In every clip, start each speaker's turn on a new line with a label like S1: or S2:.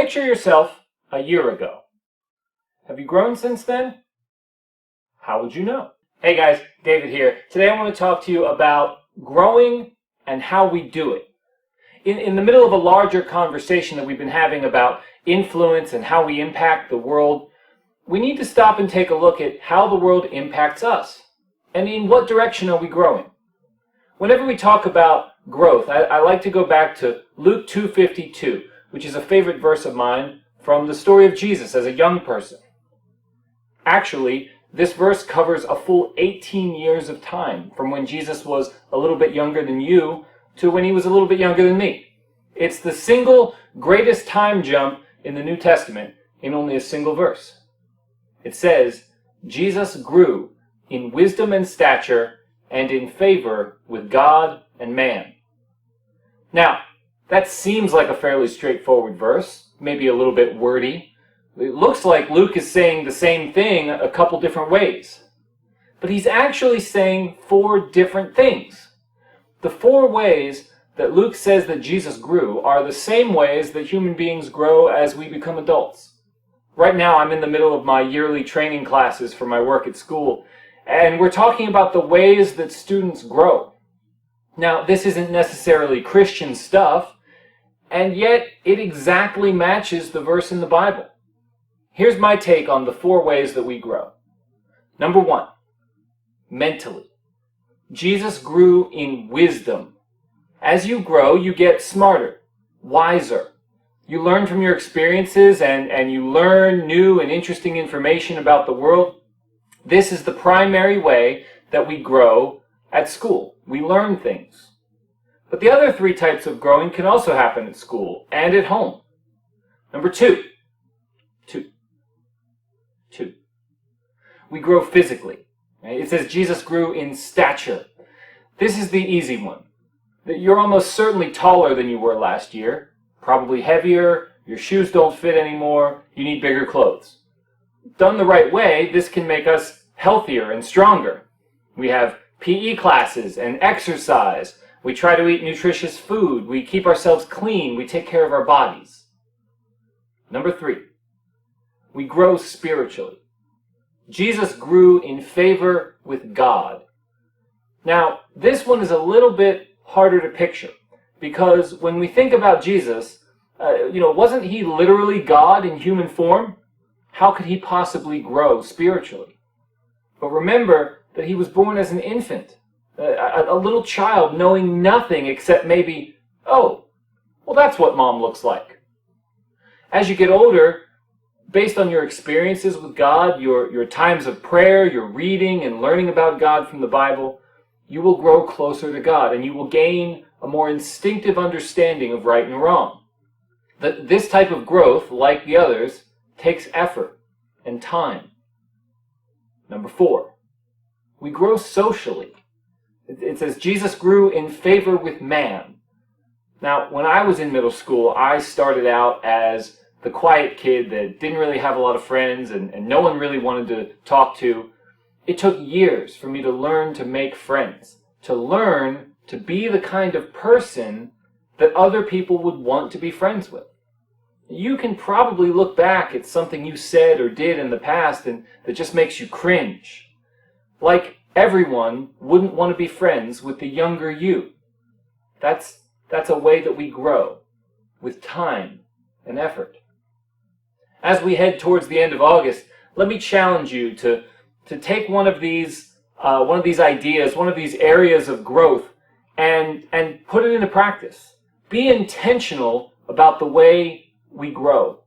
S1: picture yourself a year ago. Have you grown since then? How would you know? Hey guys, David here. Today I want to talk to you about growing and how we do it. In the middle of a larger conversation that we've been having about influence and how we impact the world, we need to stop and take a look at how the world impacts us. And in what direction are we growing? Whenever we talk about growth, I like to go back to Luke 2:52, which is a favorite verse of mine from the story of Jesus as a young person. Actually, this verse covers a full 18 years of time, from when Jesus was a little bit younger than you to when he was a little bit younger than me. It's the single greatest time jump in the New Testament in only a single verse. It says, Jesus grew in wisdom and stature and in favor with God and man. Now, that seems like a fairly straightforward verse, maybe a little bit wordy. It looks like Luke is saying the same thing a couple different ways. But he's actually saying 4 different things. The 4 ways that Luke says that Jesus grew are the same ways that human beings grow as we become adults. Right now I'm in the middle of my yearly training classes for my work at school, and we're talking about the ways that students grow. Now, this isn't necessarily Christian stuff, and yet it exactly matches the verse in the Bible. Here's my take on the 4 ways that we grow. Number 1, mentally. Jesus grew in wisdom. As you grow, you get smarter, wiser. You learn from your experiences and you learn new and interesting information about the world. This is the primary way that we grow at school. We learn things. But the other 3 types of growing can also happen at school and at home. Number 2. We grow physically. It says Jesus grew in stature. This is the easy one. You're almost certainly taller than you were last year, probably heavier, your shoes don't fit anymore, you need bigger clothes. Done the right way, this can make us healthier and stronger. We have PE classes and exercise. We try to eat nutritious food. We keep ourselves clean. We take care of our bodies. Number 3, we grow spiritually. Jesus grew in favor with God. Now, this one is a little bit harder to picture, because when we think about Jesus, wasn't he literally God in human form? How could he possibly grow spiritually? But remember that he was born as an infant, a little child knowing nothing except maybe, oh, well, that's what mom looks like. As you get older, based on your experiences with God, your times of prayer, your reading and learning about God from the Bible, you will grow closer to God and you will gain a more instinctive understanding of right and wrong. This type of growth, like the others, takes effort and time. Number 4, we grow socially. It says Jesus grew in favor with man. Now, when I was in middle school, I started out as the quiet kid that didn't really have a lot of friends and no one really wanted to talk to. It took years for me to learn to make friends, to learn to be the kind of person that other people would want to be friends with. You can probably look back at something you said or did in the past and that just makes you cringe. Like everyone wouldn't want to be friends with the younger you. That's a way that we grow, with time and effort. As we head towards the end of August, let me challenge you to take one of these ideas, one of these areas of growth, and put it into practice. Be intentional about the way we grow.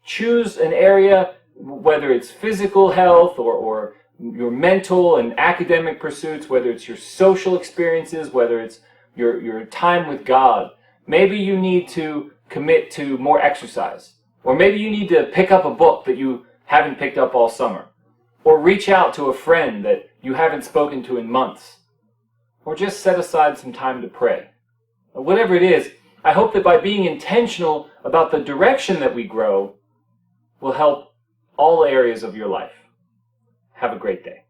S1: Choose an area, whether it's physical health or your mental and academic pursuits, whether it's your social experiences, whether it's your time with God. Maybe you need to commit to more exercise. Or maybe you need to pick up a book that you haven't picked up all summer. Or reach out to a friend that you haven't spoken to in months. Or just set aside some time to pray. Whatever it is, I hope that by being intentional about the direction that we grow will help all areas of your life. Have a great day.